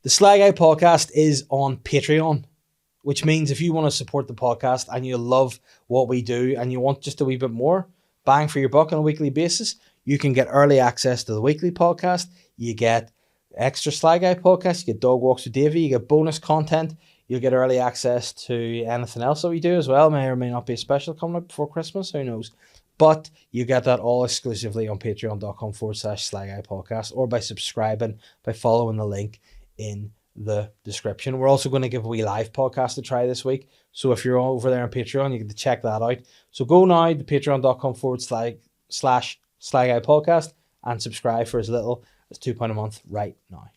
The SLY Guy podcast is on Patreon, which means if you want to support the podcast and you love what we do and you want just a wee bit more bang for your buck on a weekly basis, you can get early access to the weekly podcast. You get extra SLY Guy podcast, you get Dog Walks with Davey, you get bonus content, you'll get early access to anything else that we do as well. May or may not be a special coming up before Christmas, who knows. But you get that all exclusively on patreon.com/SLY Guy podcast or by subscribing, by following the link in the description. We're also going to give a wee live podcast to try this week. So if you're over there on Patreon, you get to check that out. So go now to patreon.com/SLY Guy podcast and subscribe for as little as £2 a month right now.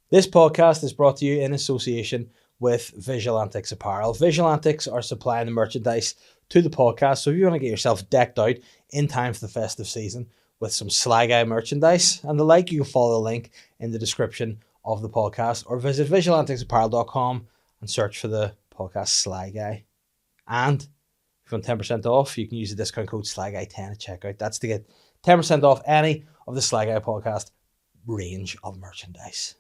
This podcast is brought to you in association with Visual Antics Apparel. Visual Antics are supplying the merchandise to the podcast. So if you want to get yourself decked out in time for the festive season with some SLY Guy merchandise and the like, you can follow the link in the description of the podcast or visit visualanticsapparel.com and search for the podcast SLY Guy. And if you want 10% off, you can use the discount code SLYGUY10 at checkout. That's to get 10% off any of the SLY Guy podcast range of merchandise.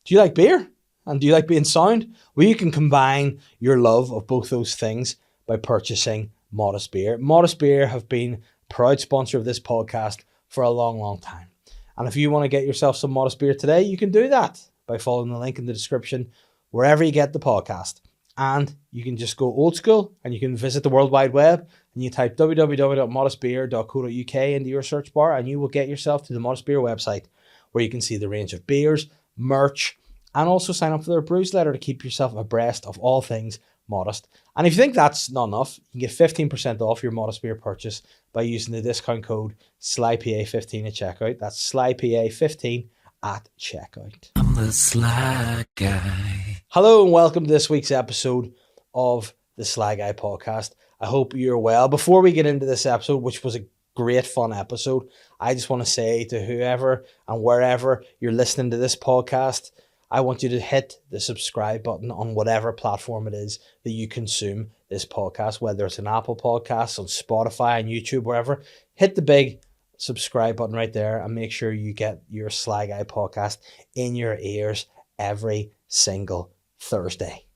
Do you like beer? And do you like being sound? Well, you can combine your love of both those things by purchasing Modest Beer. Modest Beer have been a proud sponsor of this podcast for a long, long time. And if you want to get yourself some Modest Beer today, you can do that by following the link in the description wherever you get the podcast. And you can just go old school and you can visit the World Wide Web and you type www.modestbeer.co.uk into your search bar and you will get yourself to the Modest Beer website where you can see the range of beers, merch, and also sign up for their brews letter to keep yourself abreast of all things Modest. And if you think that's not enough, you can get 15% off your Modest Beer purchase by using the discount code SLYPA15 at checkout. That's SLYPA15 at checkout. I'm the SLY Guy. Hello and welcome to this week's episode of the SLY Guy podcast. I hope you're well. Before we get into this episode, which was a great fun episode, I just want to say to whoever and wherever you're listening to this podcast, I want you to hit the subscribe button on whatever platform it is that you consume this podcast, whether it's an Apple Podcast, on Spotify, on YouTube, wherever. Hit the big subscribe button right there and make sure you get your SLY Guy podcast in your ears every single Thursday.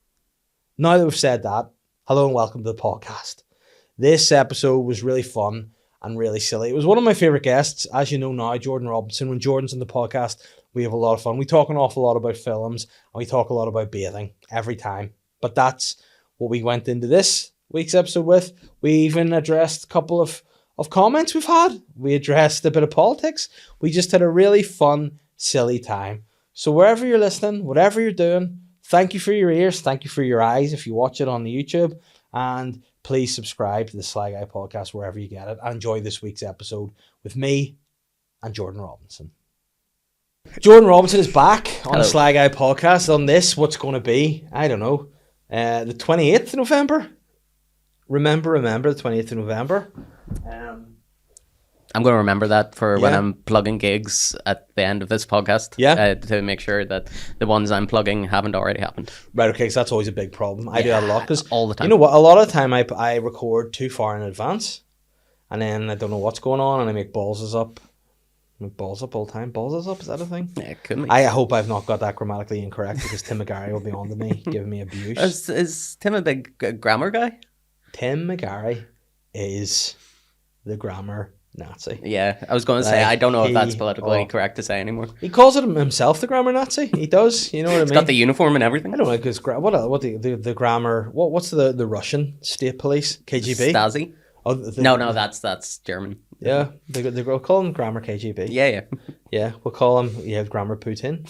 Now that we've said that, hello and welcome to the podcast. This episode was really fun and really silly. It was one of my favourite guests, as you know now, Jordan Robinson. When Jordan's on the podcast, we have a lot of fun. We talk an awful lot about films and we talk a lot about bathing every time. But that's what we went into this week's episode with. We even addressed a couple of comments we've had. We addressed a bit of politics. We just had a really fun, silly time. So wherever you're listening, whatever you're doing, thank you for your ears. Thank you for your eyes if you watch it on the YouTube. And please subscribe to the SLY Guy podcast wherever you get it. And enjoy this week's episode with me and Jordan Robinson. Jordan Robinson is back on the SLY Guy podcast on this, what's going to be, I don't know, the 28th of November. Remember the 28th of November. I'm going to remember that for when I'm plugging gigs at the end of this podcast. Yeah. To make sure that the ones I'm plugging haven't already happened. Right, okay, so that's always a big problem. I do that a lot because all the time. You know what? A lot of the time I record too far in advance and then I don't know what's going on and I make balls up. Balls up all the time. Balls up, is that a thing? Yeah, it could be. I hope I've not got that grammatically incorrect because Tim McGarry will be on to me giving me abuse. Is Tim a big grammar guy? Tim McGarry is the grammar Nazi. Yeah, I was going to say, I don't know if that's politically correct to say anymore. He calls it himself the grammar Nazi. He does, you know what I mean? He's got the uniform and everything. I don't know, because what the grammar, what's the Russian state police? KGB? Stasi? Oh, no, that's German. Yeah, we'll call him grammar KGB. Yeah. Yeah, we'll call him, grammar Putin.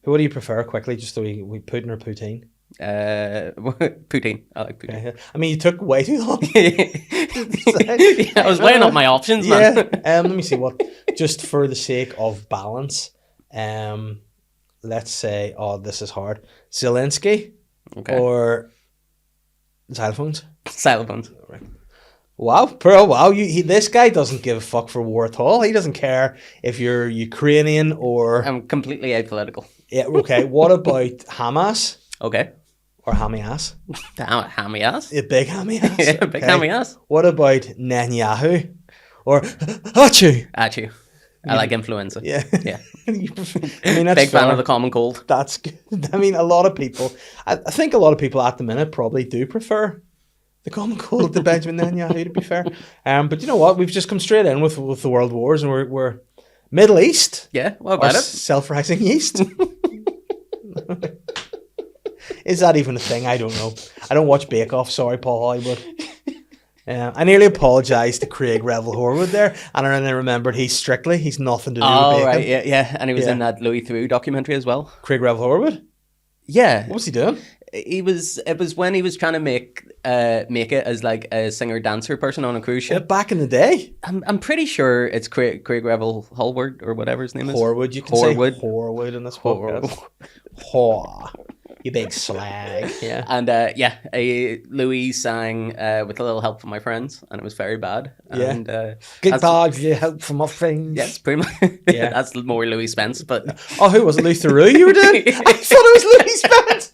What do you prefer, quickly, just so we Putin or Poutine? Poutine. I like poutine. Okay. I mean, you took way too long. I was weighing up my options, man. Yeah. Let me see just for the sake of balance, let's say, this is hard. Zelensky or xylophones? Xylophones. Right. Wow, bro, wow. This guy doesn't give a fuck for war at all. He doesn't care if you're Ukrainian or... I'm completely apolitical. Yeah, okay. What about Hamas? Okay. Or hammy ass? Hammy ass? A big hammy ass? Yeah, big hammy ass. What about Netanyahu? Or Achu? Achu. I like influenza. Yeah. Yeah. I mean, that's Big fan fair. of the common cold. That's good. I mean, a lot of people, I think a lot of people at the minute probably do prefer the common cold to Benjamin Netanyahu, to be fair. But you know what? We've just come straight in with the world wars, and we're Middle East. Yeah, well, Or about it. self-rising yeast. Is that even a thing? I don't know. I don't watch Bake Off. Sorry, Paul Hollywood. I nearly apologised to Craig Revel Horwood there, and then I remembered he's nothing to do with Oh, bacon. right, yeah. And he was Yeah. in that Louis Theroux documentary as well. Craig Revel Horwood? Yeah. What was he doing? It was when he was trying to make it as like a singer-dancer person on a cruise ship. Back in the day? I'm pretty sure it's Craig Revel Hallward or whatever his name is. Horwood, you can Horwood. say Horwood in this podcast. Whore. You big slag. Yeah. And Louis sang with a little help from my friends, and it was very bad. Yeah. And, Good dog, you help from my friends. yeah, it's pretty much. Yeah. That's more Louis Spence, but Oh, who was it? Louis Theroux you were doing? I thought it was Louis Spence.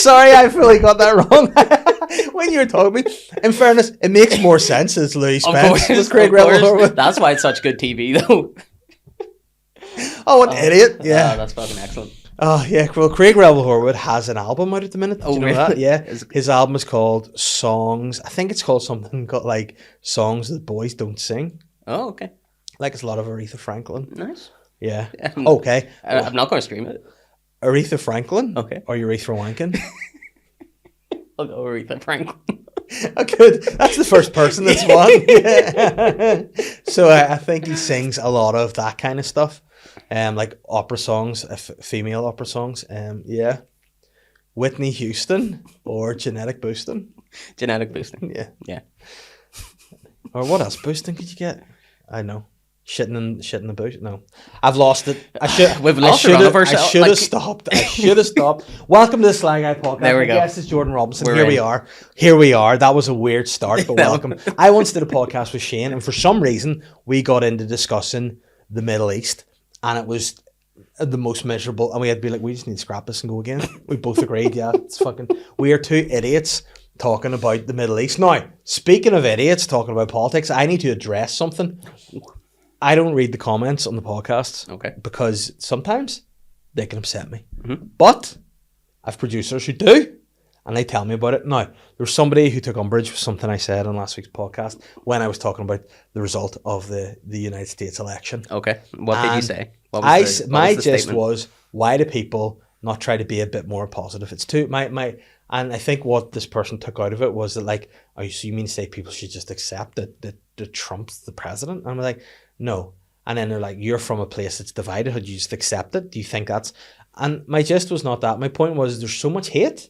Sorry, I fully got that wrong. When you were talking to me, in fairness, it makes more sense as Louis of Spence. course, Was Craig of course. Revel Horwood. That's why it's such good TV, though. Oh, an idiot. Yeah. That's fucking excellent. Oh, yeah. Well, Craig Revel Horwood has an album out at the minute. Did you know really? that? Yeah. Is- His album is called Songs. I think it's called something called like Songs That Boys Don't Sing. Oh, okay. Like it's a lot of Aretha Franklin. Nice. Yeah. Um, Okay. I'm not going to stream it. Aretha Franklin? Okay. Or Urethra Wankin? I'll go Aretha Franklin. Oh, good. That's the first person that's won. Yeah. So I think he sings a lot of that kind of stuff. Like opera songs, female opera songs. Yeah. Whitney Houston or Genetic Boosting. Genetic boosting. Yeah. Yeah. Or what else boosting could you get? I know. Shitting in the boot. No, I've lost it. We've lost the run of I ourselves, should have like- stopped. I should have stopped. Welcome to the Sly Guy podcast. There we go. Yes, it's Jordan Robinson. We're Here we in. are. Here we are. That was a weird start, but welcome. I once did a podcast with Shane, and for some reason we got into discussing the Middle East, and it was the most miserable. And we had to be like, we just need to scrap this and go again. We both agreed. Yeah, it's fucking. We are two idiots talking about the Middle East. Now, speaking of idiots talking about politics, I need to address something. I don't read the comments on the podcasts. Okay. Because sometimes they can upset me. Mm-hmm. But I have producers who do, and they tell me about it. Now, there was somebody who took umbrage with something I said on last week's podcast when I was talking about the result of the United States election. Okay. What did you And say? What was my the gist statement? was, why do people not try to be a bit more positive? It's too and I think what this person took out of it was that like, oh, so you mean to say people should just accept that Trump's the president? And I'm like, no. And then they're like, you're from a place that's divided. How do you just accept it? Do you think that's... And my gist was not that. My point was there's so much hate.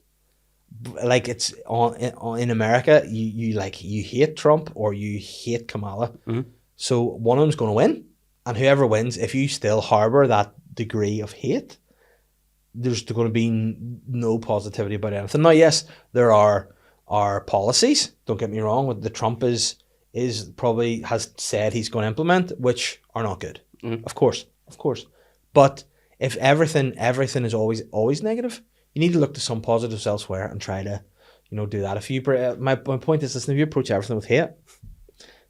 Like it's in America, you hate Trump or you hate Kamala. Mm-hmm. So one of them's going to win. And whoever wins, if you still harbour that degree of hate, there's going to be no positivity about anything. Now, yes, there are policies. Don't get me wrong. What the Trump is probably has said he's going to implement, which are not good. Mm. Of course. But if everything is always negative, you need to look to some positives elsewhere and try to, do that. If you my point is, listen, if you approach everything with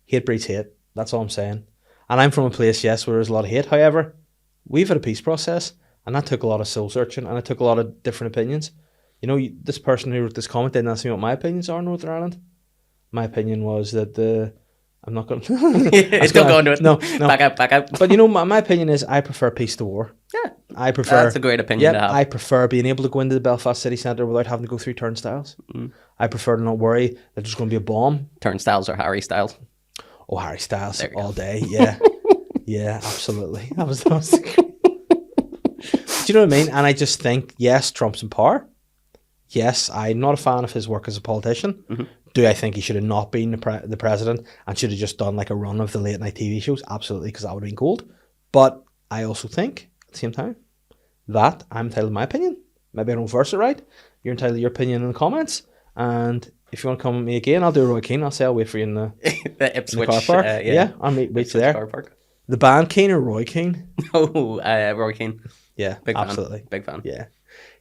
hate breeds hate. That's all I'm saying. And I'm from a place, yes, where there's a lot of hate. However, we've had a peace process, and that took a lot of soul searching, and it took a lot of different opinions. This person who wrote this comment didn't ask me what my opinions are in Northern Ireland. My opinion was that I'm not going to... Don't go into it. No. Back out. But my opinion is I prefer peace to war. Yeah. I prefer... That's a great opinion to have. I prefer being able to go into the Belfast city centre without having to go through turnstiles. Mm. I prefer to not worry that there's going to be a bomb. Turnstiles or Harry Styles. Oh, Harry Styles There you go. all day. Yeah. Yeah, absolutely. That was Do you know what I mean? And I just think, yes, Trump's in power. Yes, I'm not a fan of his work as a politician. Mm-hmm. Do I think he should have not been the president and should have just done like a run of the late night TV shows? Absolutely, because that would have been gold. But I also think, at the same time, that I'm entitled to my opinion. Maybe I don't verse it right. You're entitled to your opinion in the comments. And if you want to come with me again, I'll do Roy Keane. I'll say I'll wait for you in the Ipswich. car park. Yeah. I'll wait you Ipswich there. Car park. The band Keane or Roy Keane? Oh, Roy Keane. Yeah, Big absolutely. fan. Big fan. Yeah,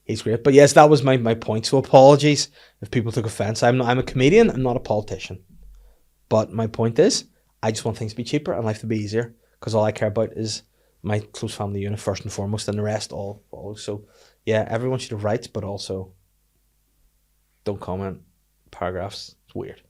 he's great. But yes, that was my point. So apologies if people took offence. I'm a comedian. I'm not a politician. But my point is, I just want things to be cheaper and life to be easier, because all I care about is my close family unit first and foremost, and the rest all follow. So yeah, everyone should have rights, but also don't comment paragraphs. It's weird.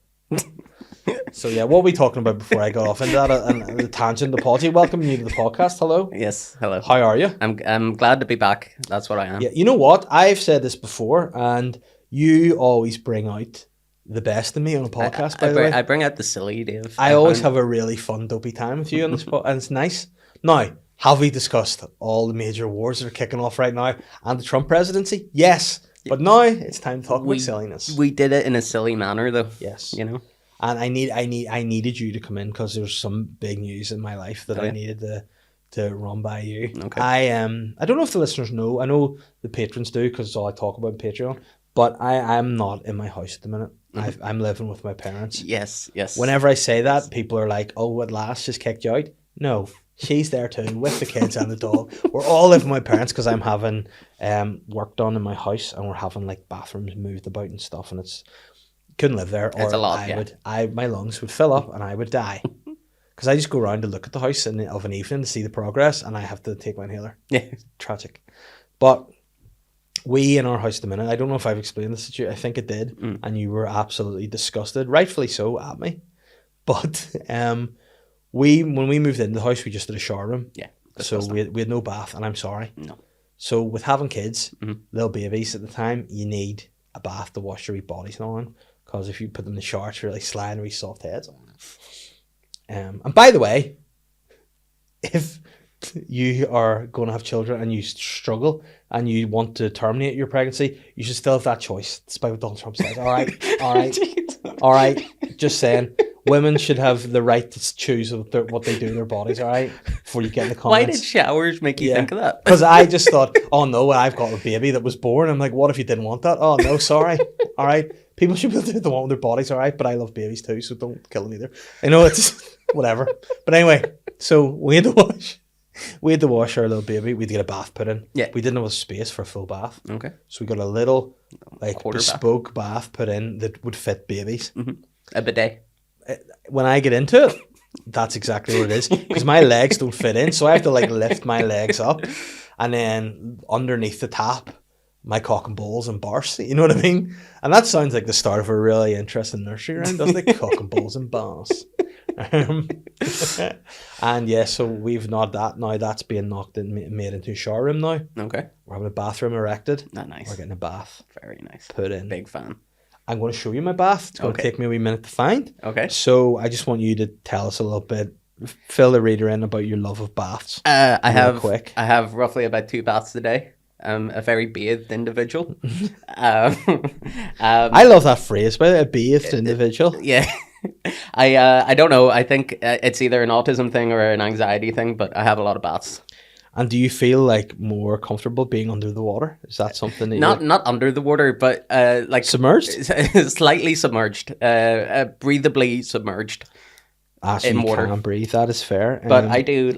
So yeah, what were we talking about before I got off into that and the tangent? Apology. Welcome you to the podcast. Hello. Yes, hello. How are you? I'm glad to be back. That's what I am. Yeah, you know what? I've said this before, and you always bring out the best in me on a podcast. By the way, I bring out the silly, Dave. I always have a really fun, dopey time with you on this pod, and it's nice. Now, have we discussed all the major wars that are kicking off right now and the Trump presidency? Yes, but now it's time to talk about silliness. We did it in a silly manner, though. Yes, you know. And I needed you to come in because there's some big news in my life that I needed to run by you. Okay. I don't know if the listeners know. I know the patrons do because it's all I talk about on Patreon. But I'm not in my house at the minute. Mm-hmm. I'm living with my parents. Yes. Whenever I say that, people are like, "Oh, at last she's kicked you out." No, she's there too with the kids and the dog. We're all living with my parents because I'm having work done in my house, and we're having like bathrooms moved about and stuff, and it's couldn't live there. Or it's a lot. My lungs would fill up and I would die because I just go around to look at the house of an evening to see the progress, and I have to take my inhaler. Yeah, tragic. But we in our house at the minute, I don't know if I've explained this to you. I think it did, and you were absolutely disgusted, rightfully so, at me. But when we moved into the house, we just did a shower room. Yeah. So we had no bath, and I'm sorry. No. So with having kids, little babies at the time, you need a bath to wash your wee bodies on, because if you put them in the shower, it's really slimy, really soft heads. And by the way, if you are going to have children and you struggle and you want to terminate your pregnancy, you should still have that choice, despite what Donald Trump says. All right. Just saying, women should have the right to choose what they do with their bodies. All right, before you get in the comments. Why did showers make you think of that? Because I just thought, oh no, I've got a baby that was born. I'm like, what if you didn't want that? Oh no, sorry. All right, people should be able to do what they want with their bodies. All right, but I love babies too, so don't kill them either. I know it's whatever. But anyway, so we had to wash our little baby. We had to get a bath put in. Yeah. We didn't have a space for a full bath. Okay. So we got a little Quarter bespoke bath put in that would fit babies. Mm-hmm. A bidet. When I get into it, that's exactly what it is, because my legs don't fit in, so I have to lift my legs up, and then underneath the tap, my cock and balls and bars. You know what I mean? And that sounds like the start of a really interesting nursery rhyme, doesn't it? Cock and balls and bars. And yeah, so we've not that now. That's being knocked and made into a shower room now. Okay. We're having a bathroom erected. Not nice. We're getting a bath. Very nice. Put in. Big fan. I'm going to show you my bath. It's going to take me a wee minute to find. Okay. So I just want you to tell us a little bit, fill the reader in about your love of baths. I have roughly about 2 baths a day. I'm a very bathed individual. I love that phrase, by the way, a bathed individual. Yeah. I don't know. I think it's either an autism thing or an anxiety thing, but I have a lot of baths. And do you feel like more comfortable being under the water? Is that something that not under the water, but like submerged? Slightly submerged, breathably submerged so in you water. Can't breathe. That is fair. But I do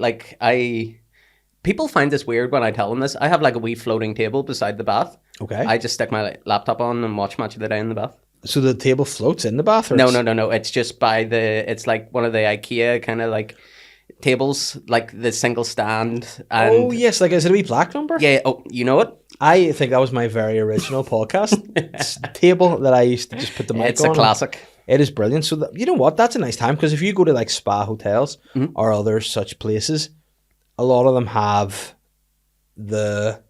people find this weird when I tell them this. I have like a wee floating table beside the bath. Okay. I just stick my laptop on and watch Match of the Day in the bath. So the table floats in the bath? Or No. It's just it's like one of the IKEA kind of like tables, like the single stand. And oh yes, like is it a wee black number? Yeah. Oh, you know it? I think that was my very original podcast table that I used to just put the mic on. It's a classic. It is brilliant. So you know what? That's a nice time, because if you go to like spa hotels or other such places, a lot of them have the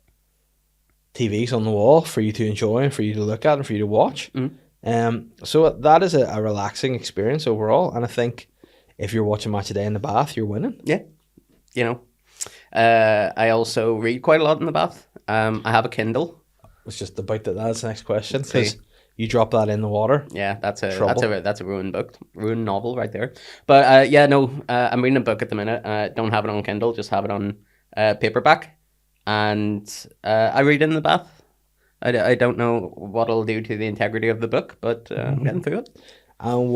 TVs on the wall for you to enjoy and for you to look at and for you to watch. So that is a relaxing experience overall, and I think if you're watching Match of the Day in the bath, you're winning. Yeah, you know. I also read quite a lot in the bath. I have a Kindle. It's just about that. That's the next question, because you drop that in the water. Yeah, that's a ruined book, ruined novel right there. But I'm reading a book at the minute. Don't have it on Kindle, just have it on paperback, and I read it in the bath. I don't know what it'll do to the integrity of the book, but I'm getting through it. And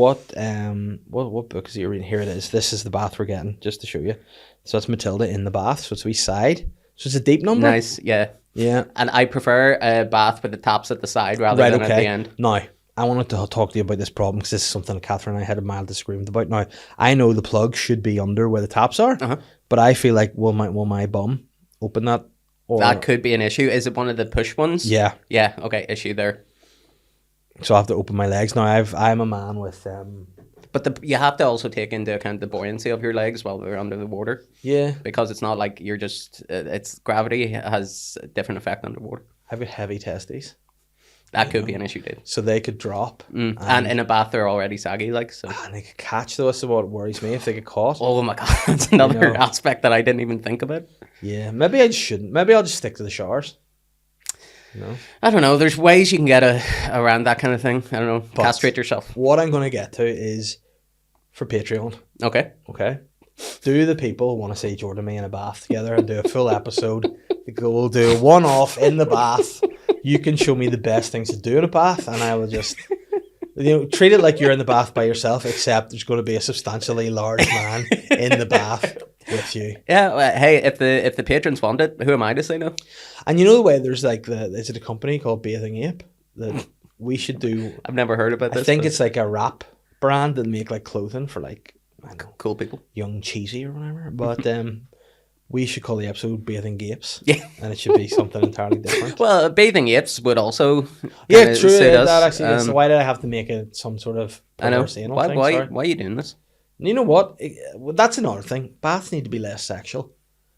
what book is it you're reading? Here it is. This is the bath we're getting, just to show you. So it's Matilda in the bath. So it's a wee side. So it's a deep number. Nice, yeah. Yeah. And I prefer a bath with the taps at the side rather than at the end. Now, I wanted to talk to you about this problem because this is something that Catherine and I had a mild disagreement about. Now, I know the plug should be under where the taps are, but I feel like will my bum open that? Or That could be an issue. Is it one of the push ones? yeah, Yeah. Okay. Issue there. so I have to open my legs now. I'm a man with But you have to also take into account the buoyancy of your legs while they're under the water, yeah. because it's not like you're just. It's gravity has a different effect underwater. I've got heavy testes, That could be an issue, dude. so they could drop. And in a bath, they're already saggy, like so. And they could catch though. That's what worries me if they get caught. Oh my god, that's another know. aspect that I didn't even think about. Yeah, maybe I shouldn't. Maybe I'll just stick to the showers. You know? I don't know. There's ways you can get around that kind of thing. I don't know. Castrate yourself. What I'm going to get to is for Patreon. Okay. Okay. Do the people want to see Jordan and me in a bath together and do a full episode? We'll do a one-off in the bath. You can show me the best things to do in a bath, and I will just, treat it like you're in the bath by yourself, except there's going to be a substantially large man in the bath with you. Yeah. Well, hey, if the patrons want it, who am I to say no? And you know the way there's like is it a company called Bathing Ape that we should do? I've never heard about this. I think it's like a rap brand that make like clothing for like cool people. young cheesy or whatever. But we should call the episode Bathing Gapes. Yeah. And it should be something entirely different. Well, bathing apes would also. Yeah, true. Suit us. That actually is. Why did I have to make it some sort of I know. perverse anal thing? Why Sorry. are you doing this? You know what? That's another thing. Baths need to be less sexual.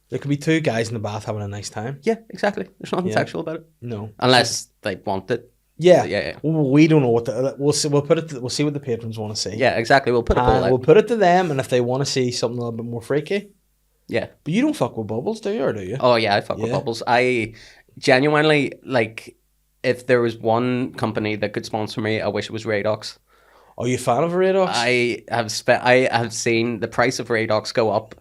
There could be two guys in the bath having a nice time. Yeah, exactly. There's nothing sexual about it. No. Unless they want it. Yeah. Yeah. We don't know what we'll see. We'll see what the patrons want to see. Yeah, exactly. We'll put a poll And out. we'll put it to them, and if they want to see something a little bit more freaky. Yeah. But you don't fuck with bubbles, do you, or do you? Oh yeah, I fuck with Yeah. bubbles. I genuinely like. If there was one company that could sponsor me, I wish it was Radox. Are you a fan of Radox? I have seen the price of Radox go up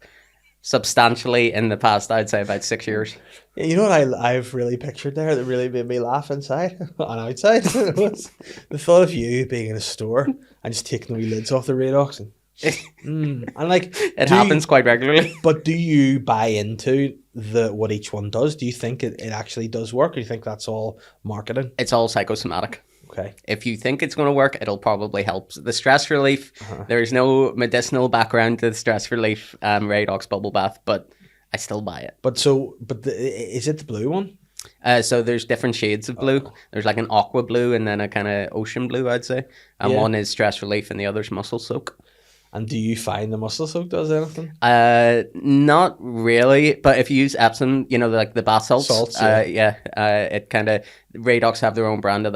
substantially in the past. I'd say about 6 years. You know what I've really pictured there that really made me laugh inside and outside? Was the thought of you being in a store and just taking the wee lids off the Radox and like It happens quite regularly. But do you buy into what each one does? Do you think it actually does work, or do you think that's all marketing? It's all psychosomatic. Okay. If you think it's going to work, it'll probably help. The stress relief, there's no medicinal background to the stress relief Radox bubble bath, but I still buy it. Is it the blue one? So there's different shades of blue. There's like an aqua blue and then a kind of ocean blue, I'd say. And Yeah. one is stress relief and the other's muscle soak. And do you find the muscle soak does anything? Not really, but if you use Epsom, like the bath salts. It kind of Radox have their own brand of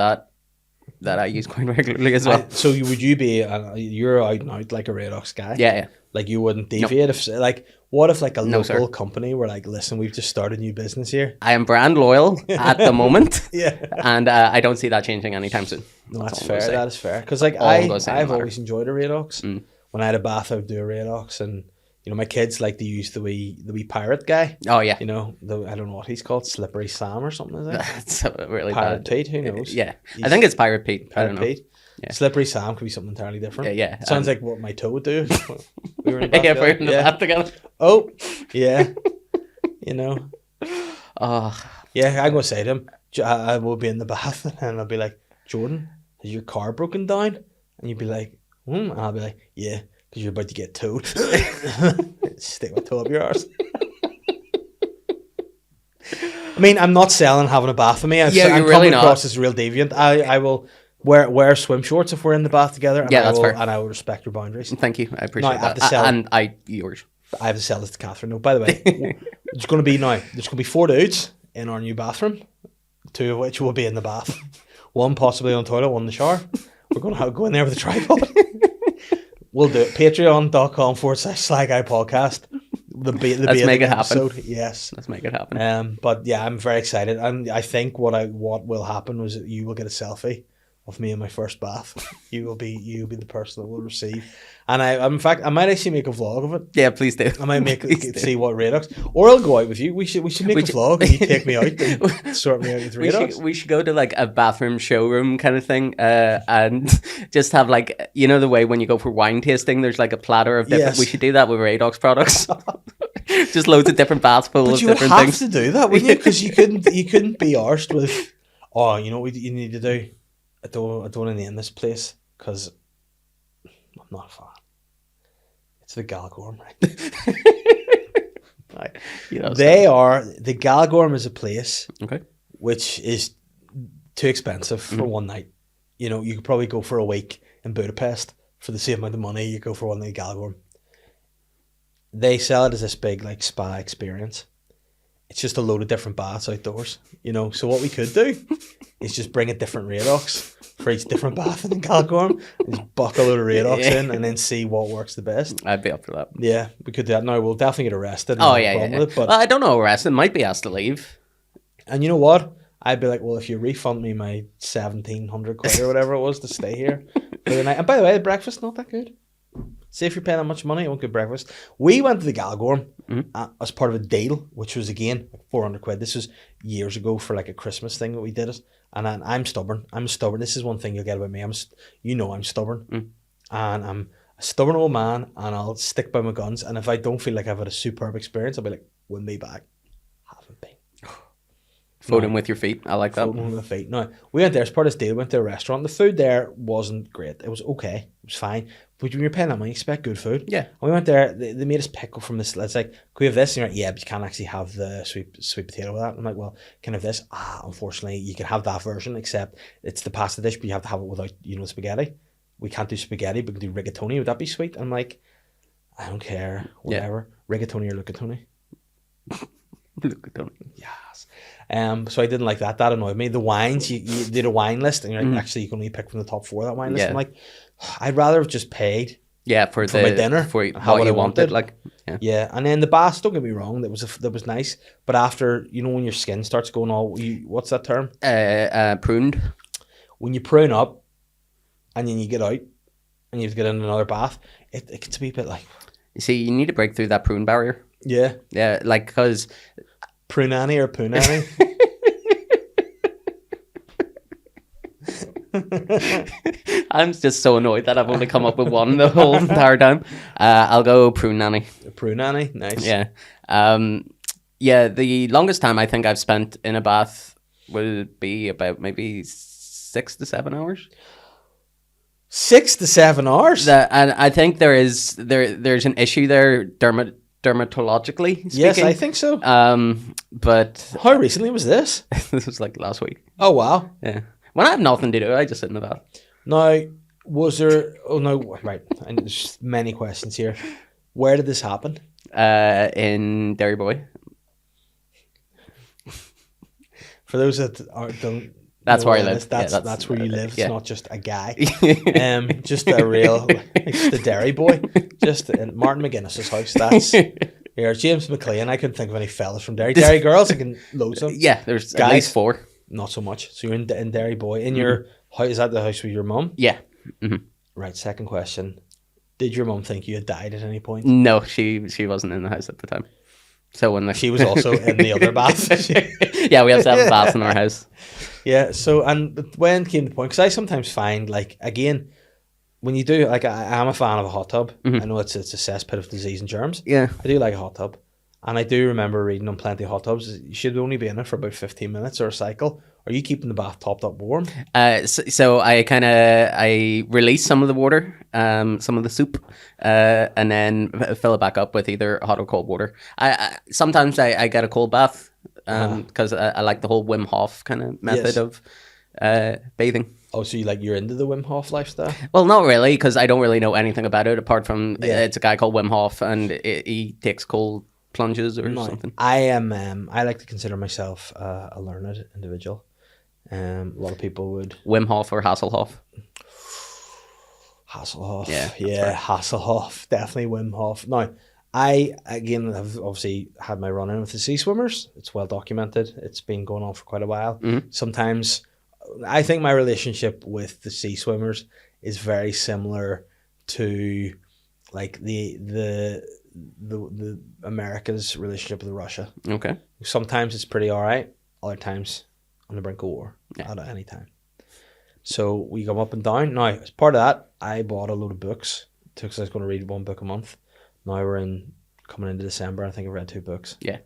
that I use quite regularly as well. So would you be? You're out and out like a Radox guy. Yeah. Like you wouldn't deviate if what if like a No, local sir. company were like, listen, we've just started a new business here. I am brand loyal at the moment. Yeah. And I don't see that changing anytime soon. No, that's all I'm fair. gonna say. That is fair. Because like all I'm gonna say, no I've matter. always enjoyed a Radox. When I had a bath, I would do a Radox, and my kids like to use the wee pirate guy. Oh yeah, I don't know what he's called, Slippery Sam or something. Is it? that's a really Pirate bad. Pete? Who knows? Yeah, I think it's Pirate Pete. I don't Pirate know. Pete. Yeah. Slippery Sam could be something entirely different. Yeah. Sounds like what my toe would do. We were in the bath Yeah, we're in the together. bath together. Oh, yeah. Oh, Yeah, I'm going to say to him, I will be in the bath and I'll be like, Jordan, has your car broken down? And you'd be like, and I'll be like, yeah, because you're about to get towed. Stick my toe up your arse. I mean, I'm not selling having a bath with me. I'm you're coming really not. across as real deviant. I will wear swim shorts if we're in the bath together. And Yeah, I that's will, fair. And I will respect your boundaries. thank you. I appreciate No, I have that. to sell- And yours. I have to sell this to Catherine. No, by the way, there's going to be 4 dudes in our new bathroom, 2 of which will be in the bath. 1 possibly on the toilet, 1 in the shower. We're going to go in there with a tripod. We'll do it. Patreon.com/SLY Guy podcast. The Let's make it happen. episode. Yes. Let's make it happen. But yeah, I'm very excited. And I think what will happen is that you will get a selfie of me in my first bath. You'll be the person that will receive. And in fact, I might actually make a vlog of it. Yeah, please do. I might make Please it do. see what Radox, or I'll go out with you. We should make a vlog and you take me out and sort me out with Radox. We should go to like a bathroom showroom kind of thing, and just have like the way when you go for wine tasting, there's like a platter of different. Yes. We should do that with Radox products. Just loads of different baths full But of you would different have things. to do that, wouldn't you? Because you couldn't be arsed with. Oh, you know what you need to do? I don't want to name this place because I'm not a fan. It's the Galgorm, right? The Galgorm is a place Okay. which is too expensive for one night. You know, you could probably go for a week in Budapest for the same amount of money you go for one night at Galgorm. They sell it as this big like spa experience. It's just a load of different baths outdoors, you know. So what we could do is just bring a different Radox for each different bath in Galgorm, and just buck a load of Radox in, and then see what works the best. I'd be up for that. Yeah, we could do that. Now we'll definitely get arrested. Oh yeah. But Well, I don't know. Arrested might be asked to leave. and you know what? I'd be like, well, if you refund me my 1,700 quid or whatever it was to stay here for the night. And by the way, the breakfast not that good. See, if you're paying that much money, you want good breakfast. We went to the Galgorm as part of a deal, which was again like 400 quid. This was years ago for like a Christmas thing that we did it. And I'm stubborn. I'm stubborn. This is one thing you'll get about me. I'm stubborn, and I'm a stubborn old man, and I'll stick by my guns. And if I don't feel like I've had a superb experience, I'll be like, win me back. Haven't been. Voting with your feet. I like that. Voting with my feet. No, we went there as part of this deal. We went to a restaurant. The food there wasn't great. It was okay. It was fine. But when you're paying that money, you expect good food. Yeah. And we went there. They made us pick from this. It's like, can we have this? And you're like, yeah, but you can't actually have the sweet potato with that. I'm like, well, can I have this? Unfortunately, you can have that version, except it's the pasta dish, but you have to have it without, spaghetti. We can't do spaghetti, but we can do rigatoni. Would that be sweet? I'm like, I don't care. Whatever. Yeah. Rigatoni or lucatoni. Lucatoni. Yes. So I didn't like that. That annoyed me. The wines, you did a wine list, and you're like, actually, you can only pick from the top 4 of that wine list. I'm like, I'd rather have just paid. Yeah, for my dinner, for what you wanted. Like, yeah, and then the baths. Don't get me wrong, that was nice. But after, when your skin starts going all, what's that term? Pruned. When you prune up, and then you get out, and you have to get in another bath, it gets to be a bit like. You see, you need to break through that prune barrier. Yeah. Yeah, like because. Prunani or Poonani? I'm just so annoyed that I've only come up with one the whole entire time. I'll go prune nanny. Prune nanny, nice. Yeah. Yeah, the longest time I think I've spent in a bath would be about maybe 6 to 7 hours. 6 to 7 hours? And I think there's an issue there dermatologically speaking. Yes, I think so. But how recently was this? This was like last week. Oh wow. Yeah. When I have nothing to do, I just sit in the bath. Now, was there? Oh no, right. And there's many questions here. Where did this happen? In Derry Boy. For those that don't. That's where I live. That's where you live. Yeah. It's not just a guy. Just a real, just a Derry boy. Just in Martin McGuinness's house. That's here. James McLean. I couldn't think of any fellas from Derry. Derry girls, I can loads of. Yeah, there's guys, at least 4. Not so much. So you're in Derry boy. In your house, is that the house with your mum? Yeah. Mm-hmm. Right. Second question. Did your mum think you had died at any point? No, she wasn't in the house at the time. So when she was also in the other bath. Yeah, we have 7 baths in our house. Yeah. So and when came the point? Because I sometimes find like again, when you do like I'm a fan of a hot tub. I know it's a cesspit of disease and germs. Yeah. I do like a hot tub. And I do remember reading on Plenty of Hot Tubs, you should only be in it for about 15 minutes or a cycle. Are you keeping the bath topped up warm? So I release some of the water, some of the soup, and then fill it back up with either hot or cold water. I sometimes I get a cold bath because I like the whole Wim Hof kind of method of bathing. Oh, so you're into the Wim Hof lifestyle? Well, not really, because I don't really know anything about it apart from it's a guy called Wim Hof, and he takes cold plunges or something. I am. I like to consider myself a learned individual. A lot of people would. Wim Hof or Hasselhoff? Hasselhoff. Yeah, right. Hasselhoff. Definitely Wim Hof. Now, I again have obviously had my run in with the sea swimmers. It's well documented. It's been going on for quite a while. Sometimes, I think my relationship with the sea swimmers is very similar to like the America's relationship with Russia. Okay. Sometimes it's pretty all right. Other times on the brink of war. At any time. So we go up and down. Now, as part of that, I bought a load of books. Because I was going to read 1 book a month. Now we're coming into December. I think I've read 2 books. Yeah.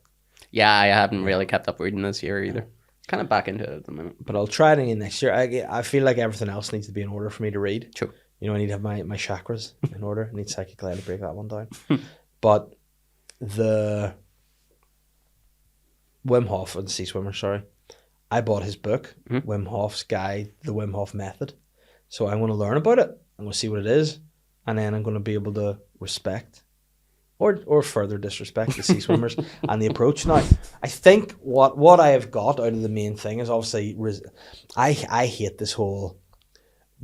Yeah, I haven't really kept up reading this year either. Kind of back into it at the minute. But I'll try it again next year. I feel like everything else needs to be in order for me to read. Sure. You know, I need to have my chakras in order. I need Psychic Clay to break that one down. But the Wim Hof and Sea Swimmer, sorry. I bought his book, Wim Hof's Guide, The Wim Hof Method. So I'm going to learn about it. I'm going to see what it is. And then I'm going to be able to respect or further disrespect the sea swimmers and the approach. Now, I think what I have got out of the main thing is obviously, I hate this whole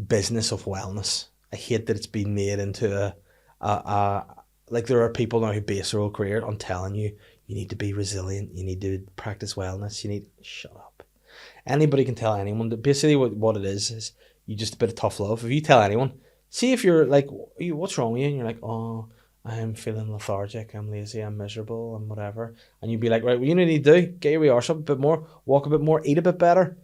business of wellness. I hate that it's been made into like there are people now who base their whole career on telling you need to be resilient, you need to practice wellness, shut up. Anybody can tell anyone that basically what it is you just a bit of tough love. If you tell anyone, see if you're like, what's wrong with you? And you're like, oh, I'm feeling lethargic, I'm lazy, I'm miserable, and whatever. And you'd be like, right, what you need to do, get your wee arse up a bit more, walk a bit more, eat a bit better,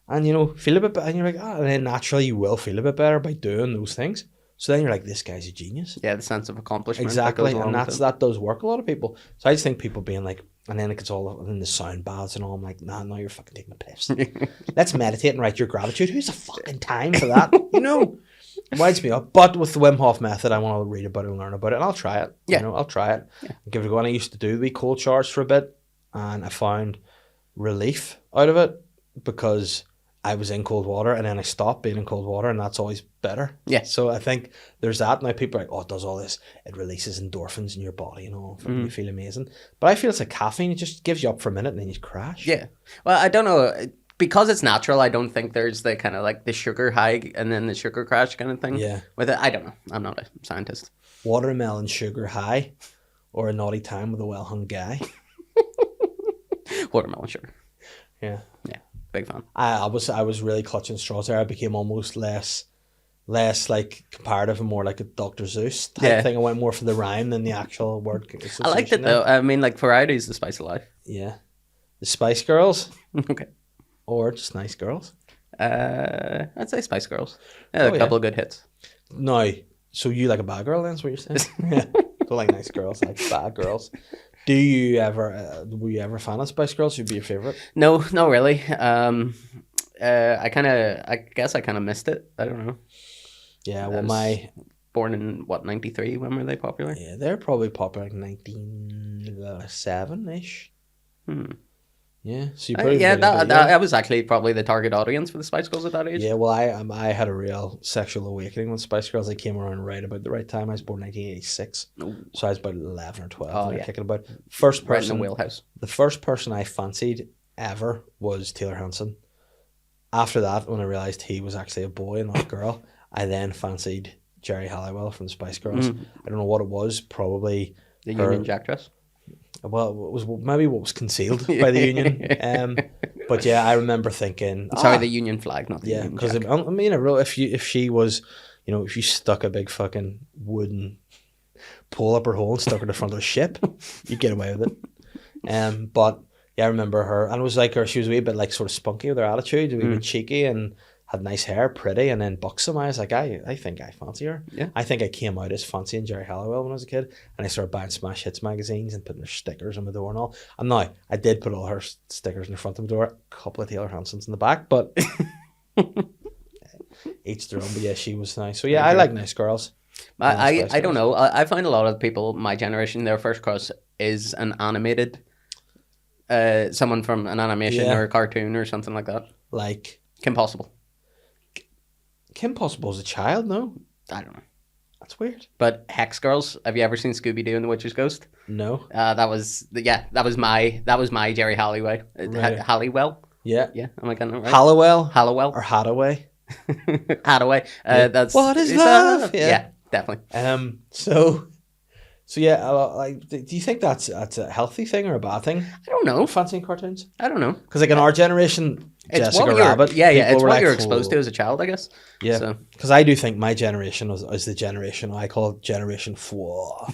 and feel a bit better. And you're like, and then naturally you will feel a bit better by doing those things. So then you're like, this guy's a genius. Yeah, the sense of accomplishment. Exactly, and that does work a lot of people. So I just think people being like, and then it gets all in the sound baths and all. I'm like, nah, no, you're fucking taking a piss. Let's meditate and write your gratitude. Who's the fucking time for that? It winds me up. But with the Wim Hof method, I want to read about it and learn about it, and I'll try it. Yeah, I'll try it. Yeah. Give it a go. And I used to do the cold showers for a bit, and I found relief out of it because I was in cold water and then I stopped being in cold water, and that's always better. Yeah. So I think there's that. Now people are like, oh, it does all this. It releases endorphins in your body, you feel amazing. But I feel it's like caffeine. It just gives you up for a minute and then you crash. Yeah. Well, I don't know. Because it's natural, I don't think there's the kind of like the sugar high and then the sugar crash kind of thing. Yeah. With it, I don't know. I'm not a scientist. Watermelon sugar high or a naughty time with a well-hung guy. Watermelon sugar. Yeah. Yeah. Big fan. I was really clutching straws there. I became almost less like comparative and more like a Dr. Seuss type thing. I went more for the rhyme than the actual word. I liked it though. I mean, like variety is the spice of life. Yeah. The Spice Girls. Okay. Or just nice girls. I'd say Spice Girls. Yeah, a couple of good hits. No, so you like a bad girl then? That's what you're saying? Yeah. Don't like nice girls, I like bad girls. Do you ever? Were you ever a fan of Spice Girls? Who'd be your favorite? No, not really. I guess I kind of missed it. I don't know. Yeah, well, born in what 93. When were they popular? Yeah, they're probably popular like 1997-ish. Yeah, so you probably that was actually probably the target audience for the Spice Girls at that age. Yeah, well, I had a real sexual awakening with Spice Girls. I came around right about the right time. I was born 1986, so I was about 11 or 12. Kicking about. First person, right in the wheelhouse. The first person I fancied ever was Taylor Hanson. After that, when I realised he was actually a boy and not a girl, I then fancied Jerry Halliwell from the Spice Girls. I don't know what it was. Probably the Union Jack dress. Well, it was maybe what was concealed by the Union. But yeah, I remember thinking. Sorry, the Union flag, not the Union because Jack. I mean, if she was, if you stuck a big fucking wooden pole up her hole and stuck her in the front of a ship, you'd get away with it. But yeah, I remember her, and it was like she was a wee bit like sort of spunky with her attitude, a wee bit cheeky, and had nice hair, pretty, and then buxom. I was like, I think I fancy her. Yeah. I think I came out as fancying Jerry Halliwell when I was a kid, and I started buying Smash Hits magazines and putting their stickers on my door and all. And now, I did put all her stickers in the front of the door, a couple of Taylor Hansons in the back, but each their own. But yeah, she was nice. So yeah, I like nice girls. I don't know. I find a lot of people, my generation, their first crush is an animated, someone from an animation or a cartoon or something like that. Like Kim Possible. Kim Possible was a child, no? I don't know. That's weird. But Hex Girls, have you ever seen Scooby-Doo and the Witch's Ghost? No. That was my Jerry Halliwell. Right. Halliwell? Yeah. Yeah, am I getting it right? Hallowell or Hadaway. Hadaway. That's what is love? Yeah, definitely. So yeah, like, do you think that's a healthy thing or a bad thing? I don't know. Fancying cartoons? I don't know. Because like in our generation, Jessica Rabbit. It's what you're exposed to as a child, I guess. Yeah. Because I do think my generation was the generation I call it Generation 4.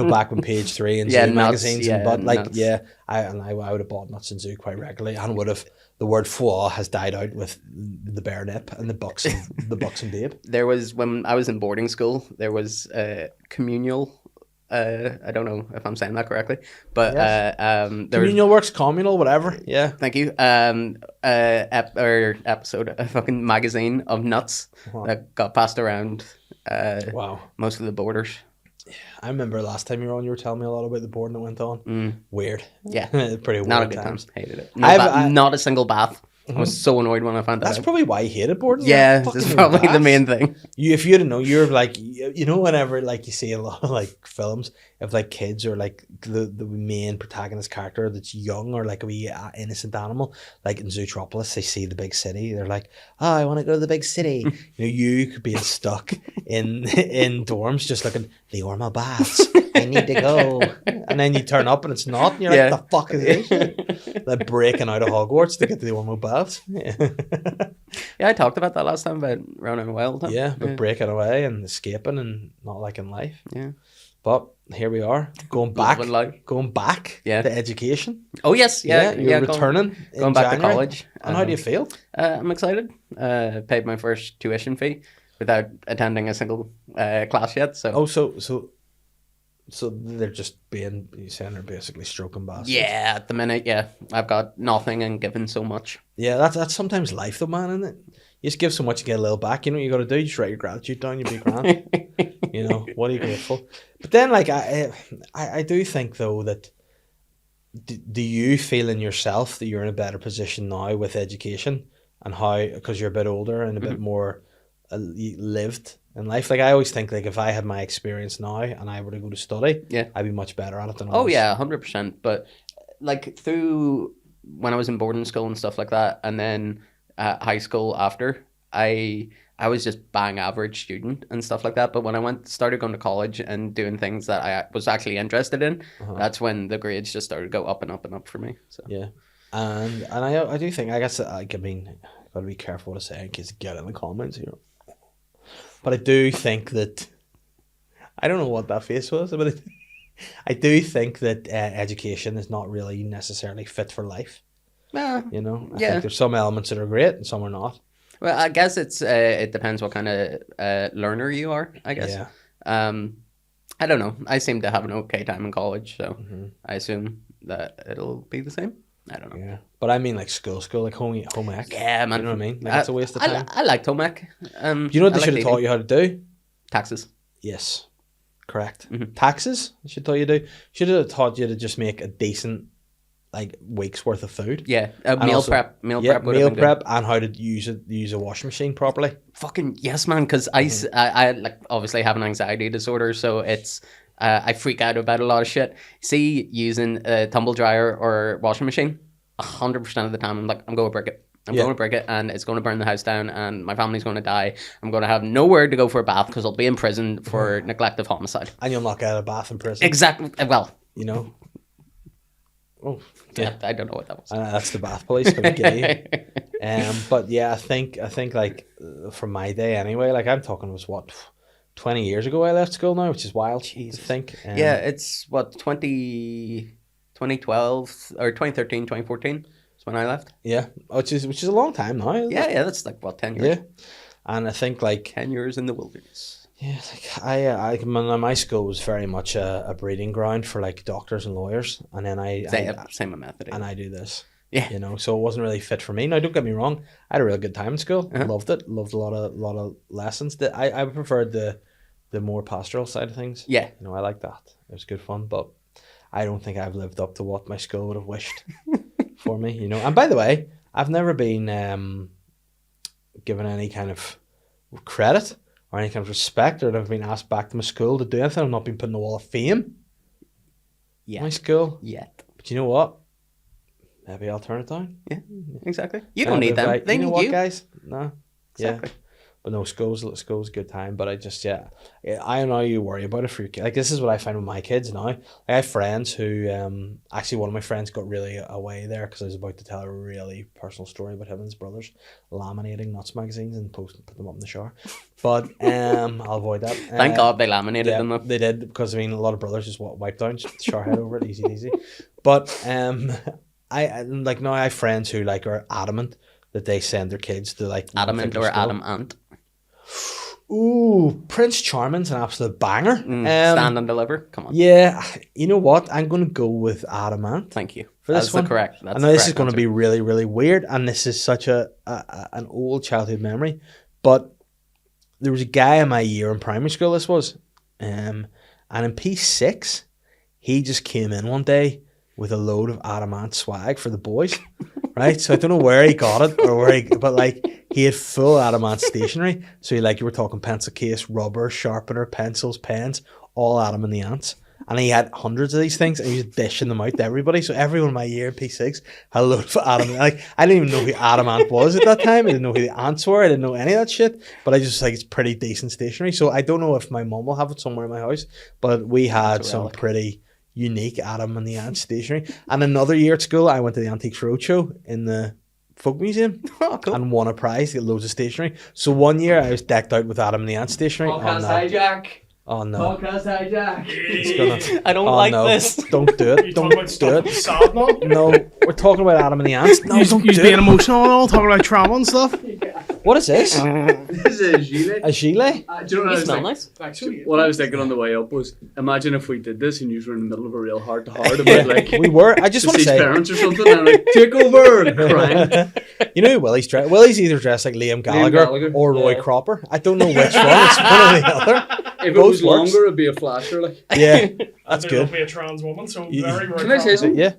Back when Page 3 and Zoo magazines and I would have bought Nuts and Zoo quite regularly, and would have the word "foie" has died out with the bare nip and the buxom babe. There was, when I was in boarding school, there was a communal I don't know if I'm saying that correctly, but Yes. there was, Communal works, communal, whatever. Yeah. thank you, episode, a fucking magazine of nuts Uh-huh. that got passed around Wow. most of the borders. I remember last time you were on, you were telling me a lot about the board that went on. Weird. Yeah, Pretty weird not a good times. time. Hated it. I- Not a single bath. I was so annoyed when I found that That's out. probably why you hated boarding. Yeah, Like, that's fucking probably the baths. main thing. If you didn't know, you're like, you know, whenever like you see a lot of like films of like kids or like the main protagonist character that's young or like a wee innocent animal, like in Zootropolis, they see the big city, they're like, oh, I want to go to the big city. You know, you could be stuck in dorms just looking, the Orma baths, I need to go. And then you turn up and it's not, and you're Yeah. like, the fuck is this? Like breaking out of Hogwarts to get to the Orma baths. Yeah, I talked about that last time about running wild. Yeah, but breaking away and escaping and not liking life. Yeah. But here we are, going back, Living life. Yeah. to education. Oh yes, yeah, You're returning going in back January. to college. And how do you feel? I'm excited. Paid my first tuition fee without attending a single class yet. So Oh, so they're just being, you saying they're basically stroking bastards. yeah, at the minute, yeah, I've got nothing and given so much. Yeah, that's sometimes life though, man, isn't it? You just give so much, you get a little back. You know what you got to do? You just write your gratitude down, you be grand. You know, what are you grateful? But then, like, I do think though that do you feel in yourself that you're in a better position now with education and how, because you're a bit older and a bit more lived in life? Like, I always think like if I had my experience now and I were to go to study, Yeah. I'd be much better at it than I Oh was. yeah, 100%. But like through when I was in boarding school and stuff like that, and then high school after, I was just bang average student and stuff like that. But when I started going to college and doing things that I was actually interested in, that's when the grades just started to go up and up and up for me. So Yeah, and I do think, I guess, like, I mean, gotta be careful what I say in case I get in the comments here. But I do think that, I don't know what that face was, but I do think that education is not really necessarily fit for life. You know, I Yeah. think there's some elements that are great and some are not. Well, I guess it depends what kind of learner you are, I guess. Yeah. I don't know. I seem to have an okay time in college, so I assume that it'll be the same. I don't know. Yeah, but I mean like school, like home ec. Yeah, man. You know what I mean? Like, it's a waste of time. I liked home ec. Do you know what they I should have liked taught you how to do? taxes. Yes, correct. Taxes, they should tell you to do. Should have taught you to just make a decent, like, week's worth of food. Yeah, And meal also- prep. Meal Yeah, prep would meal have been good. prep and how to use a washing machine properly. Fucking yes, man. Because I like obviously have an anxiety disorder, so it's I freak out about a lot of shit. See, using a tumble dryer or washing machine, 100% of the time I'm like, I'm going to break it. I'm Yeah. going to break it, and it's going to burn the house down, and my family's going to die. I'm going to have nowhere to go for a bath because I'll be in prison for neglect of homicide. And you'll not get a bath in prison. Exactly. Well, You know. Oh, yeah. I don't know what that was. That's the bath police coming to get you. But yeah, I think like from my day anyway. Like, I'm talking, was what, 20 years ago I left school now, which is wild. Jesus. I think. Yeah, it's what 2012 or 2013, 2014 is when I left. Yeah, which is a long time now. Isn't it? Yeah, that's like what 10 years. Yeah, and I think like 10 years in the wilderness. yeah, like my school was very much a breeding ground for like doctors and lawyers, and then Same method. and I do this. Yeah. You know, so it wasn't really fit for me. Now, don't get me wrong, I had a real good time in school. Uh-huh. Loved it. Loved a lot of lessons. That I preferred the more pastoral side of things. Yeah. You know, I like that. It was good fun, but I don't think I've lived up to what my school would have wished for me. You know, and by the way, I've never been given any kind of credit or any kind of respect, or I've been asked back to my school to do anything. I've not been put in the wall of fame. Yeah. My school. Yet. But you know what? Maybe I'll turn it down. Yeah. Exactly. You don't need them. Like, They you know need what, you. guys? No. Exactly. Yeah. But no, school's a good time. But I just, I know you worry about it for your kids. Like, this is what I find with my kids now. Like, I have friends who, actually one of my friends got really away there because I was about to tell a really personal story about him and his brothers laminating nuts magazines and put them up in the shower. But I'll avoid that. Thank God they laminated Yeah, them though. they did, because I mean a lot of brothers just wipe down, just shower head over it, easy. But I like, now I have friends who like are adamant that they send their kids to like Adamant or school. Adam Ant. Ooh, Prince Charming's an absolute banger. Stand and deliver. Come on. Yeah, you know what? I'm going to go with Adamant. Thank you. For this That's one. the correct. I know this is going to be really, really weird, and this is such an old childhood memory. But there was a guy in my year in primary school. This was, and in P6, he just came in one day with a load of Adamant swag for the boys, right? So I don't know where he got it or but like he had full Adamant stationery. So you were talking pencil case, rubber, sharpener, pencils, pens, all Adam and the Ants. And he had hundreds of these things, and he was dishing them out to everybody. So everyone in my year in P6 had a load of Adam. Like, I didn't even know who Adamant was at that time. I didn't know who the ants were. I didn't know any of that shit. But I just it's pretty decent stationery. So I don't know if my mum will have it somewhere in my house. But we had some pretty unique Adam and the Ant stationery. And another year at school, I went to the Antiques Roadshow in the Folk Museum and won a prize, get loads of stationery. So one year I was decked out with Adam and the Ant stationery. Hijack. Oh no! Podcast hijack. I don't like this. Don't do it. Don't do it. Sad now? No, we're talking about Adam and the Ants. No, don't do being it. emotional and all, talking about trauma and stuff. What is this? This is a gilet. A gilet? Do you know what I You was smell thinking? nice. Actually, What I was thinking on the way up was, imagine if we did this and you were in the middle of a real heart-to-heart about like We were. I just want to deceased say. parents or something, and like take over and crying. You know who Willie's dressed? Willie's either dressed like Liam Gallagher, Gallagher, or Roy yeah. Cropper. I don't know which one. It's one or the other. If it Both was works. longer, it'd be a flasher. Like, Yeah, that's there'll good. be a trans woman, so Yeah. very, very Can I say proud. something? Yeah,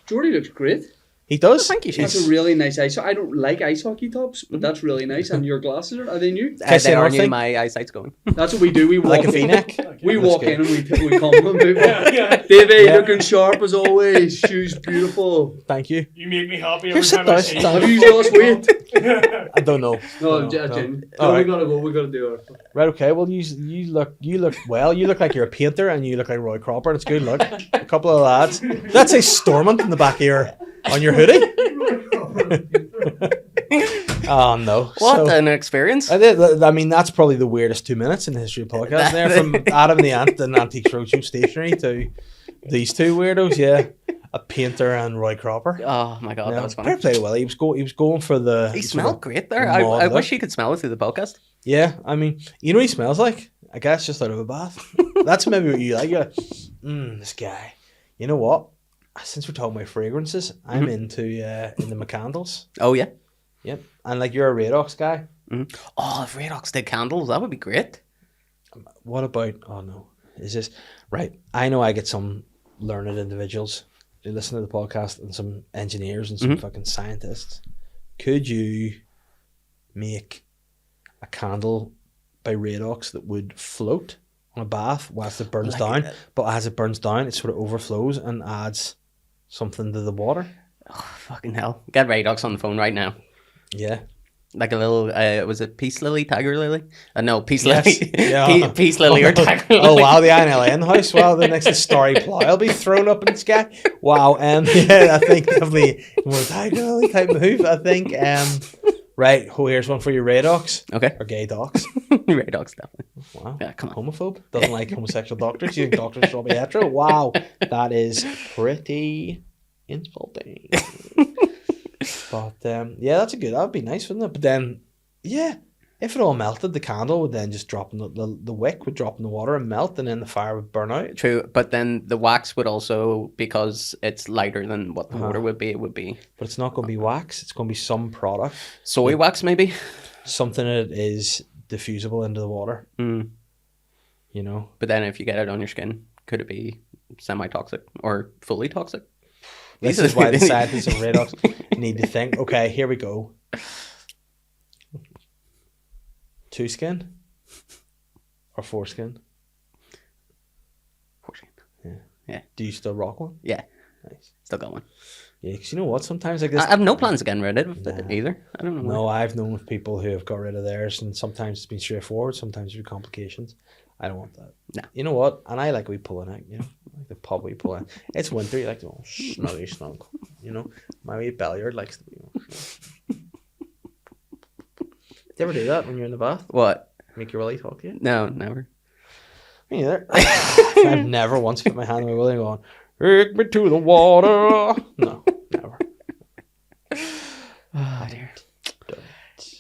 Jordy looks great. he does. Thank you, He's- That's a really nice ice. I don't like ice hockey tops, but that's really nice. And your glasses are they new? Can I say They are another new. thing? My eyesight's going. That's what we do. We walk Like a V-neck. We That's walk good. in and we compliment people. Yeah. Davey, Yeah. looking sharp as always. Shoes beautiful. Thank you. You make me happy Here, every sit time I down, see sit you. down. Have you lost weight? I don't know. No, No. no, All we right. gotta go. We gotta do our. Right, okay. Well, you look well. You look like you're a painter, and you look like Roy Cropper. And it's good look. A couple of lads. That's a Stormont in the back of on your hoodie. Oh no! What So, an experience. I mean, that's probably the weirdest 2 minutes in the history of podcast. There, from Adam the Ant and Antiques Roadshow stationery to these two weirdos. Yeah, a painter and Roy Cropper. Oh my god, Yeah, that was funny. fair play to Willie. He was going for the. He sort smelled of great there. mod I look. wish you could smell it through the podcast. Yeah, I mean, you know what he smells like? I guess just out of a bath. That's maybe what you like. You're like, this guy. You know what? Since we're talking about fragrances, I'm into my candles. Oh yeah. Yep, and like you're a Radox guy. Oh, if Radox did candles, that would be great. What about? Oh no, is this right? I know I get some learned individuals who listen to the podcast and some engineers and some fucking scientists. Could you make a candle by Radox that would float on a bath whilst it burns down, but as it burns down, it sort of overflows and adds something to the water? Fucking hell. Get Radox on the phone right now. Yeah. Like a little, was it Peace Lily, Tiger Lily? No, Peace Yes. Lily. Yeah. Peace Lily or Tiger Lily. Oh wow, the INLA in the house. Wow, the next Starry Plough will be thrown up in the sky. Wow, yeah, I think definitely more Tiger Lily type move. I think. Right, here's one for your Radox Okay. or gay docs. Radox, definitely. Wow, Yeah, come on. homophobe doesn't like homosexual doctors. You think doctors should be hetero? Wow, that is pretty insulting. But yeah, that's a good. That would be nice, wouldn't it? But then, yeah, if it all melted, the candle would then just drop in the wick would drop in the water and melt, and then the fire would burn out. True, but then the wax would also, because it's lighter than what the water would be, it would be But it's not going to be wax. It's going to be some product, soy wax, maybe. something that is diffusible into the water. Mm. You know. But then if you get it on your skin, could it be semi-toxic or fully toxic? This is why the scientists of Radox need to think. Okay, here we go. 2 skin or 4 skin? 14. Yeah. Do you still rock one? Yeah, Nice. still got one. Yeah, because you know what? Sometimes like this. I have no plans of getting rid of it either. I don't know. No, I've known of people who have got rid of theirs, and sometimes it's been straightforward, sometimes there's complications. I don't want that. No. You know what? And I like we pulling out, you know, like the pub we pull in. It's winter, you like to go smelly snug. You know, my wee Belliard likes to be. Do you ever do that when you're in the bath? What? Make your willy talk to you? No, never. Me neither. I've never once put my hand on my willy and gone, take me to the water. No, never. Oh dear.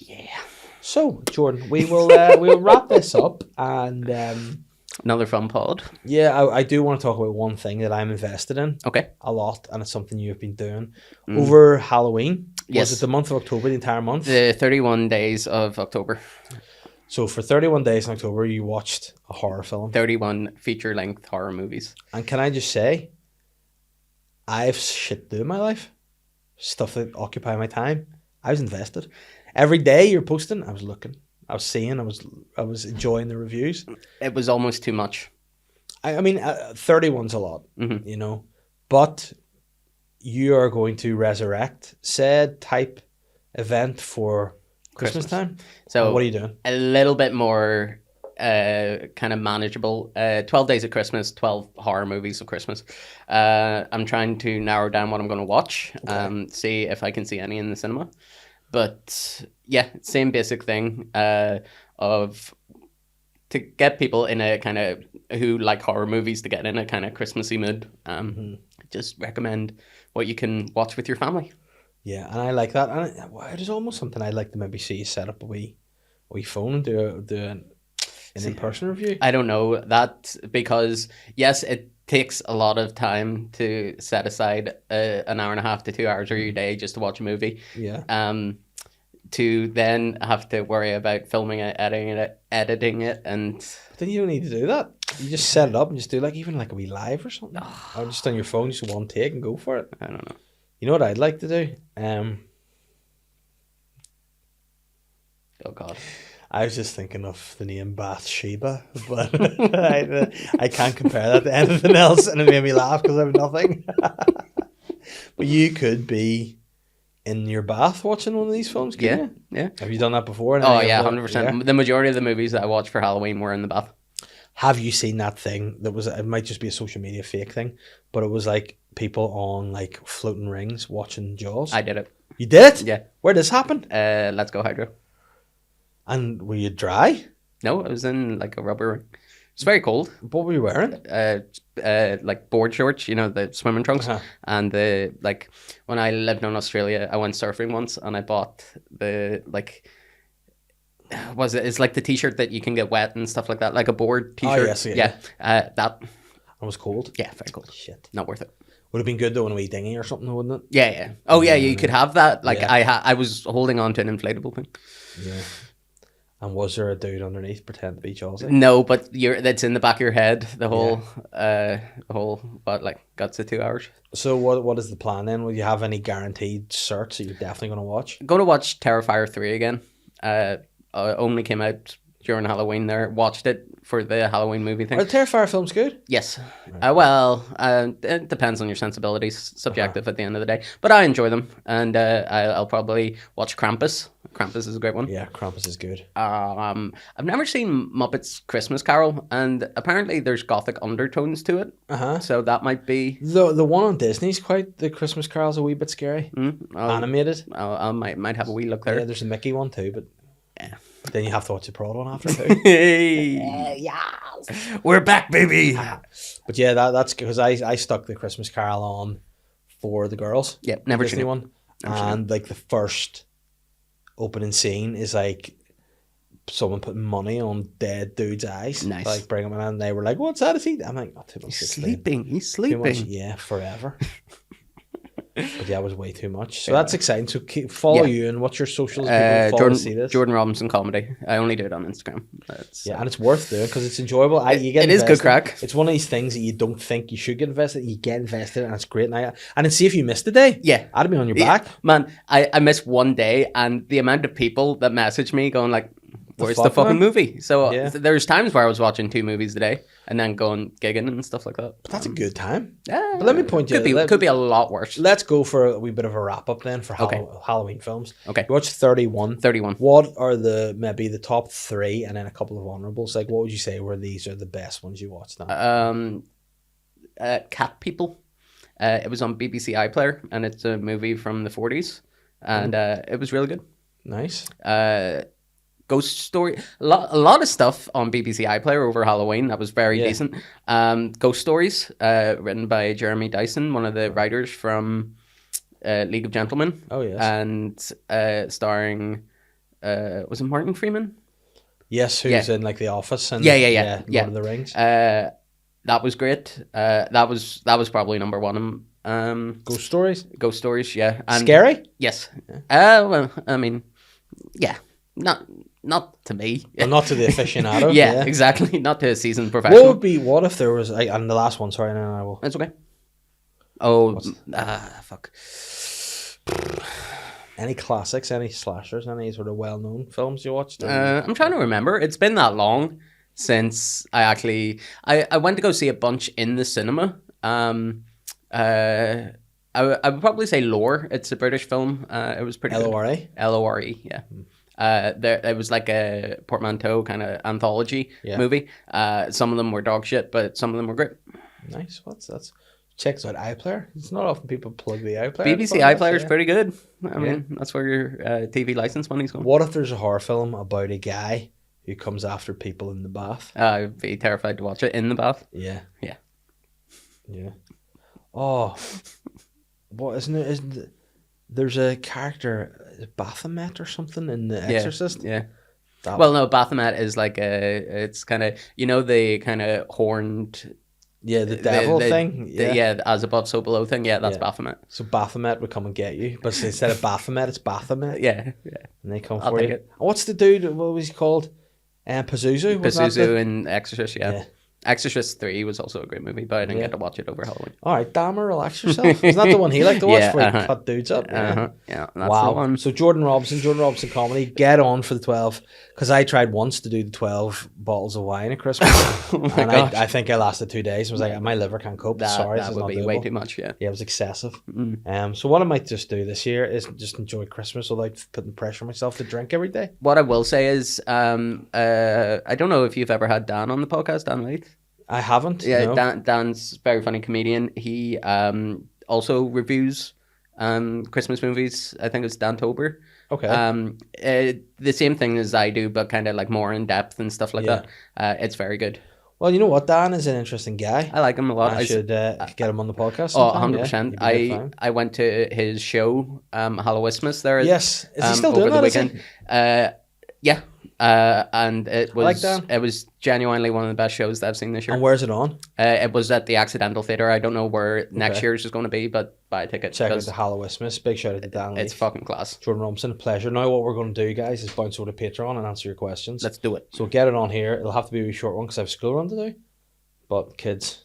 Yeah. So, Jordan, we'll wrap this up, and Another fun pod. yeah, I do want to talk about one thing that I'm invested in Okay. a lot, and it's something you've been doing over Halloween. Yes. Was it the month of October, the entire month? The 31 days of October. So for 31 days in October, you watched a horror film. 31 feature-length horror movies. And can I just say, I've shit to do in my life. Stuff that occupy my time. I was invested. Every day you're posting, I was looking. I was seeing, I was enjoying the reviews. It was almost too much. I mean, 31's a lot, you know. But you are going to resurrect said type event for Christmas time. So what are you doing? A little bit more kind of manageable. 12 days of Christmas, 12 horror movies of Christmas. I'm trying to narrow down what I'm going to watch. See if I can see any in the cinema. But yeah, same basic thing of to get people in a kind of who like horror movies to get in a kind of Christmassy mood. Just recommend what you can watch with your family. Yeah, and I like that. And it is almost something I'd like to maybe see you set up a wee phone and do an in-person review. I don't know that because yes, it takes a lot of time to set aside an hour and a half to 2 hours of your day just to watch a movie. Yeah. To then have to worry about filming it, editing it, and But then you don't need to do that. You just set it up and just do even like a wee live or something. Or just on your phone, just one take and go for it. I don't know. You know what I'd like to do? Oh God. I was just thinking of the name Bathsheba, but I can't compare that to anything else, and it made me laugh because I have nothing. But you could be in your bath watching one of these films, couldn't you? Yeah. Have you done that before? Oh yeah, 100%. The majority of the movies that I watched for Halloween were in the bath. Have you seen that thing that was? It might just be a social media fake thing, but it was like people on like floating rings watching Jaws. I did it. You did? Yeah. Where did this happen? Let's Go Hydro. And were you dry? No, it was in like a rubber ring. It's very cold. What were you wearing? Like board shorts, you know, the swimming trunks. Uh-huh. And like when I lived in Australia, I went surfing once and I bought the it's like the t-shirt that you can get wet and stuff like that, like a board t-shirt. Oh, yes, yeah. That. It was cold. Yeah, very cold. Shit. Not worth it. Would have been good though in a wee dinghy or something, wouldn't it? Yeah. Oh yeah, you could have that. Like Yeah. I was holding on to an inflatable thing. Yeah. And was there a dude underneath pretend to be Chelsea? No, but that's in the back of your head. The whole got to 2 hours. So what is the plan then? Will you have any guaranteed certs that you're definitely going to watch? Going to watch Terrifier 3 again. Only came out during Halloween there. Watched it for the Halloween movie thing. Are the Terrifier films good? Yes. It depends on your sensibilities. Subjective at the end of the day. But I enjoy them. And I'll probably watch Krampus. Krampus is a great one. Yeah, Krampus is good. I've never seen Muppets Christmas Carol. And apparently there's gothic undertones to it. Uh-huh. So that might be... The one on Disney's the Christmas Carol's a wee bit scary. Animated. I might have a wee look there. Yeah, there's a Mickey one too, but Yeah. then you have to watch the Prod one after too. Hey, yes, we're back, baby. But yeah, that's because I stuck the Christmas Carol on for the girls. Yeah, never Disney seen it. one. Never seen And like the first opening scene is like someone putting money on dead dude's eyes. Nice. Like bring him in and they were like, "What's that?" Is he? I'm like, "Not too much." He's to explain." sleeping. He's Too much, sleeping. yeah, forever. But yeah, it was way too much. So that's exciting. So follow you and what's your socials? People follow to see this. Jordan Robinson comedy. I only do it on Instagram. Yeah, and it's worth doing because it's enjoyable. You get it is good invested. crack. It's one of these things that you don't think you should get invested. You get invested, and it's great. And then see if you missed a day. Yeah. I'd be on your back. Man, I missed one day, and the amount of people that messaged me going like, "Where's the fuck, fucking man?" movie?" So Yeah. there's times where I was watching 2 movies a day, and then going gigging and stuff like that. But that's a good time. Yeah, But let me point you. Could be a lot worse. Let's go for a wee bit of a wrap up then for Okay. Halloween films. Okay. You watched 31. 31. What are maybe the top 3 and then a couple of honorables? Like, what would you say were these are the best ones you watched now? Cat People. It was on BBC iPlayer, and it's a movie from the 40s, and it was really good. Nice. Ghost Story, a lot of stuff on BBC iPlayer over Halloween that was very decent. Ghost Stories, written by Jeremy Dyson, one of the writers from League of Gentlemen. Oh, yes. And starring was it Martin Freeman? Yes, who's Yeah. in like The Office and Yeah. Lord of the Rings. That was great. That was probably number one. Ghost Stories. Ghost Stories, yeah. And Scary? yes. Well, I mean, yeah, not to me. Well, not to the aficionado. yeah, exactly. Not to a seasoned What professional. would be? What if there was? And the last one. Sorry, no, I will. It's okay. Oh, fuck. Any classics? Any slashers? Any sort of well-known films you watched? I'm trying to remember. It's been that long since I went to go see a bunch in the cinema. I would probably say Lore. It's a British film. It was pretty good. LORA. LORE, yeah. It was like a portmanteau kind of anthology Yeah. movie. Some of them were dog shit, but some of them were great. Nice. That's checks out iPlayer. It's not often people plug the iPlayer. BBC iPlayer is pretty good. I mean, that's where your TV license money's going. What if there's a horror film about a guy who comes after people in the bath? I'd be terrified to watch it in the bath. Yeah. Yeah. Yeah. Oh, what isn't it? There's a character, Baphomet or something in The Exorcist? Yeah. That- Well, no, Baphomet is like it's kind of, the kind of horned... Yeah, the devil thing. Yeah, as above, so below thing. Yeah, that's Yeah. Baphomet. So Baphomet would come and get you, but instead of Baphomet, it's Baphomet. Yeah. And they come I'll for take you. it. And what's the dude? What was he called? Pazuzu. wasn't that Pazuzu and Exorcist, yeah. Yeah. Exorcist 3 was also a great movie, but I didn't get to watch it over Halloween. All right, Dahmer, relax yourself. Isn't that the one he liked to watch Yeah, where he uh-huh. cut dudes up? Yeah, that's the Wow. one. So Jordan Robinson comedy, get on for the 12. Because I tried once to do the 12 bottles of wine at Christmas. And I think I lasted 2 days. I was like, my liver can't cope. Sorry, this That is would not be doable. way too much, yeah. Yeah, it was excessive. So what I might just do this year is just enjoy Christmas without putting pressure on myself to drink every day. What I will say is, I don't know if you've ever had Dan on the podcast, Dan Leith. I haven't. Yeah, no. Dan's a very funny comedian. He also reviews Christmas movies. I think it's Dantober. Okay. The same thing as I do, but kind of like more in depth and stuff like that. It's very good. Well, you know what? Dan is an interesting guy. I like him a lot. I should get him on the podcast. Oh, sometime, 100%. Yeah. He'd be a good I went to his show, Hallowismus there. Yes. Is he still over doing the that? Is he? weekend. Yeah. And it like was Dan. it was genuinely one of the best shows that I've seen this year. And where's it on? It was at the Accidental Theatre. I don't know where next Okay. year's is going to be, but buy a ticket. Check out 'cause the Hallowismus. Big shout out to Dan. It's Leith. fucking class. Jordan Robinson, a pleasure. Now what we're going to do, guys, is bounce over to Patreon and answer your questions. Let's do it. So get it on here. It'll have to be a wee short one because I have a school run to do. But kids,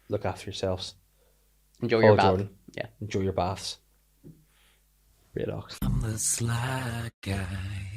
look after yourselves. Enjoy Follow your bath. Jordan. Yeah. Enjoy your baths. Redox. I'm the sly guy.